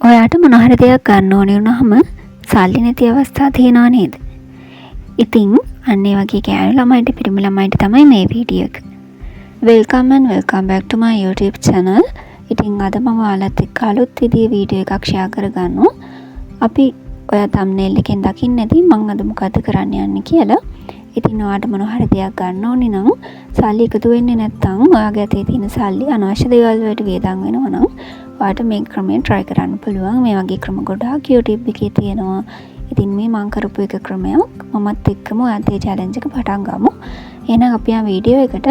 ඔයාට මොන හරි දෙයක් ගන්න ඕනේ වුණාම සල්ලි නැති අවස්ථා තියෙනව නේද? ඉතින් අන්න ඒ වගේ කෑණු ළමයිට පිරිමි ළමයිට තමයි මේ වීඩියෝ එක. welcome back to my YouTube channel. ඉතින් අද මම ඔයාලත් එක්ක අලුත් විදිහේ වීඩියෝ එකක් ෂෙයා කරගන්නවා. අපි ඔයා thumbnail එකෙන් දකින්න ඇති මම අද මොකද කරන්න යන්නේ කියලා. ඉතින් ඔයාට මොන හරි දෙයක් ගන්න ඕනේ නම් සල්ලි එකතු වෙන්නේ නැත්නම් ඔයාගේ අතේ තියෙන සල්ලි අනවශ්‍ය දේවල් වලට වියදම් වෙනවා නම් ඔයාට මේ ක්‍රමයෙන් try කරන්න පුළුවන්. මේ වගේ ක්‍රම ගොඩාක් YouTube එකේ තියෙනවා. ඉතින් මේ මම කරපු එක ක්‍රමයක් මමත් එක්කම ඔයාත් ඒ challenge එක පටන් ගමු. එහෙනම් අපි ආ වීඩියෝ එකට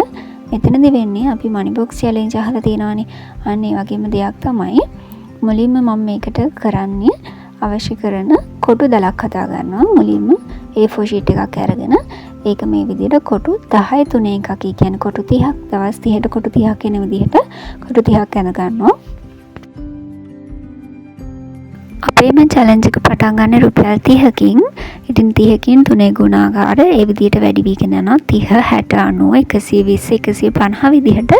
මෙතනදි වෙන්නේ අපි money box challenge අහලා තියෙනවානේ. අන්න ඒ වගේම දෙයක් තමයි. මුලින්ම මම මේකට කරන්නේ අවශ්‍ය කරන කොටු දලක් හදා ගන්නවා. මුලින්ම A4 sheet එකක් අරගෙන ඒක මේ විදිහට කොටු 10 3 එකක් කියන්නේ කොටු 30ක් දවස් 30ට කොටු 30ක් එන විදිහට කොටු 30ක් අඳ ගන්නවා. අපේ මේ challenge එක පටන් ගන්න රුපියල් 30කින්. ඉතින් 30කින් 3 ගුණාකාර ඒ විදිහට වැඩි වීගෙන යනවා. 30 60 90 120 150 විදිහට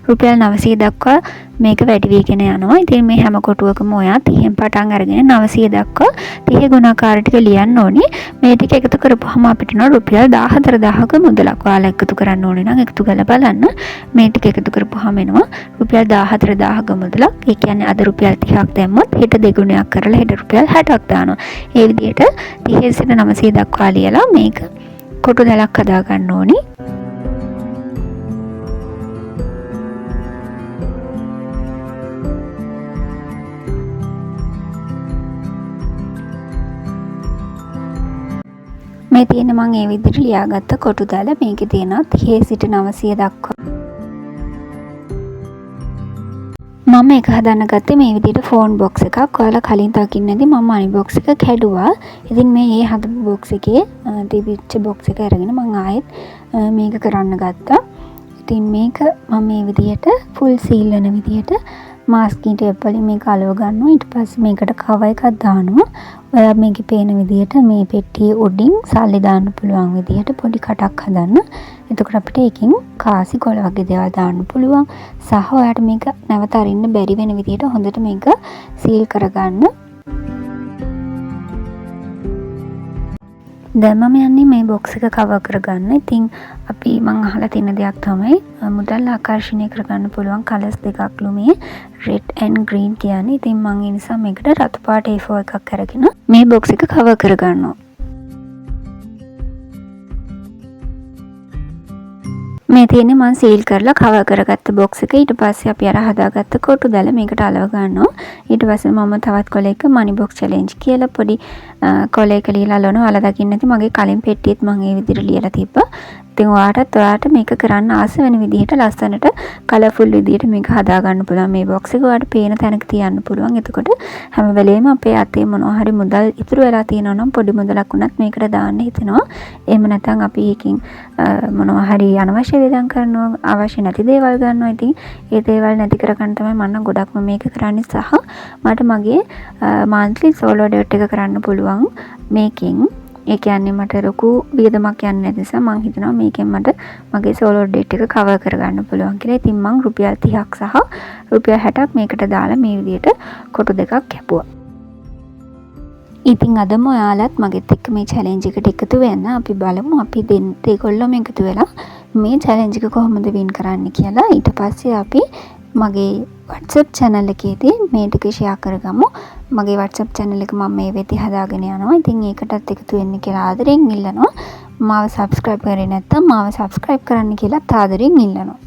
රුපියල් 900 දක්වා මේක වැඩි වීගෙන යනවා. ඉතින් මේ හැම කොටුවකම ඔයා 30න් පටන් අරගෙන 900 දක්වා 30 ගුණාකාර ටික ලියන්න ඕනේ. මේ ටික එකතු කරපුවාම අපිට නෝ රුපියල් 14000ක මුදලක් ඔයාලා එකතු කරන්න ඕනේ නම් එකතු කරලා බලන්න. මේ ටික එකතු කරපුවාම එනවා රුපියල් 14000ක මුදලක්. ඒ කියන්නේ අද රුපියල් 30ක් දැම්මොත් හෙට දෙගුණයක් කරලා හෙට රුපියල් 60ක් දානවා. ඒ විදිහට 30 සිට 900 දක්වා ලියලා මේක කොටු දලක් හදා ගන්න ඕනේ. මේ තියෙන මම ඒ විදිහට ලියාගත්ත කොටු දල මේකේ තියෙනවා 30 සිට 900 දක්වා. මම මේක හදන්න ගත්තේ මේ විදිහට ෆෝන් බොක්ස් එකක්. ඔයාලා කලින් දකින්න ඇති මම මනි බොක්ස් එක කැඩුවා. ඉතින් මේ හදපු බොක්ස් එකේ තිබිච්ච බොක්ස් එක අරගෙන මම ආයෙත් මේක කරන්න ගත්තා. ඉතින් මේක මම මේ විදිහට ෆුල් සීල් වෙන විදිහට මාස්කින් ටේප් වලින් මේක අලව ගන්නවා. ඊට පස්සේ මේකට කව එකක් දානවා. ඔයා මේකේ පේන විදිහට මේ පෙට්ටියේ උඩින් සල්ලි දාන්න පුළුවන් විදිහට පොඩි කටක් හදන්න. එතකොට අපිට ඒකෙන් කාසි කොළ වගේ දේවල් දාන්න පුළුවන්. සහ ඔයාට මේක නැවත අරින්න බැරි වෙන විදිහට හොඳට මේක සීල් කරගන්න. දැන් මම යන්නේ මේ බොක්ස් එක කවර් කරගන්න. ඉතින් අපි මං අහලා තියෙන දෙයක් තමයි මුදල් ආකර්ෂණය කරගන්න පුළුවන් කලර්ස් දෙකක්ලු මේ red and green කියන්නේ. ඉතින් මං ඒ නිසා මේකට රතු පාට A4 එකක් අරගෙන මේ බොක්ස් එක කවර් කරගන්නවා. මේ තියෙන්නේ මම සීල් කරලා කවර් කරගත්ත බොක්ස් එක. ඊට පස්සේ අපි අර හදාගත්ත කොටු දැල මේකට අලව ගන්නවා. ඊට පස්සේ මම තවත් කොලයක money box challenge කියලා පොඩි කොලයක ලියලා අලවනවා. ඔයාලා දකින්න ඇති මගේ කලින් පෙට්ටියෙත් මම ඒ විදිහට ලියලා තිබ්බා. ඉතින් ඔයාට මේක කරන්න ආස වෙන විදිහට ලස්සනට කලර්ෆුල් විදිහට මේක හදා ගන්න පුළුවන්. මේ බොක්ස් එක ඔයාට පේන තැනක තියන්න පුළුවන්. එතකොට හැම වෙලේම අපේ අතේ මොනවා හරි මුදල් ඉතුරු වෙලා තියෙනවා නම් පොඩි මුදලක් වුණත් මේකට දාන්න හිතෙනවා. එහෙම නැත්නම් අපි එකකින් මොනවා හරි අනවශ්‍ය වියදම් කරනවා, අවශ්‍ය නැති දේවල් ගන්නවා. ඉතින් ඒ දේවල් නැති කරගන්න තමයි මම ගොඩක්ම මේක කරන්නේ. සහ මට මගේ monthly solo date එක කරන්න පුළුවන් මේකෙන්. ඒ කියන්නේ මට ලොකු වියදමක් යන්නේ නැති නිසා මම හිතනවා මේකෙන් මට මගේ solo date එක cover කරගන්න පුළුවන් කියලා. ඉතින් මම රුපියල් 30ක් සහ රුපියල් 60ක් මේකට දාලා මේ විදිහට කොටු දෙකක් කැපුවා. ඉතින් අදම ඔයාලත් මගෙත් එක්ක මේ challenge එකට එකතු වෙන්න. අපි බලමු අපි දෙකොල්ලම එකතු වෙලා මේ challenge එක කොහොමද win කරන්න කියලා. ඊට පස්සේ අපි මගේ WhatsApp channel එකේදී මේ ටික share කරගමු. මගේ WhatsApp channel එක මම මේ වෙති හදාගෙන යනවා. ඉතින් ඒකටත් එකතු වෙන්න කියලා ආදරෙන් ඉල්ලනවා. මාව subscribe කරේ නැත්නම් මාව subscribe කරන්න කියලා ආදරෙන් ඉල්ලනවා.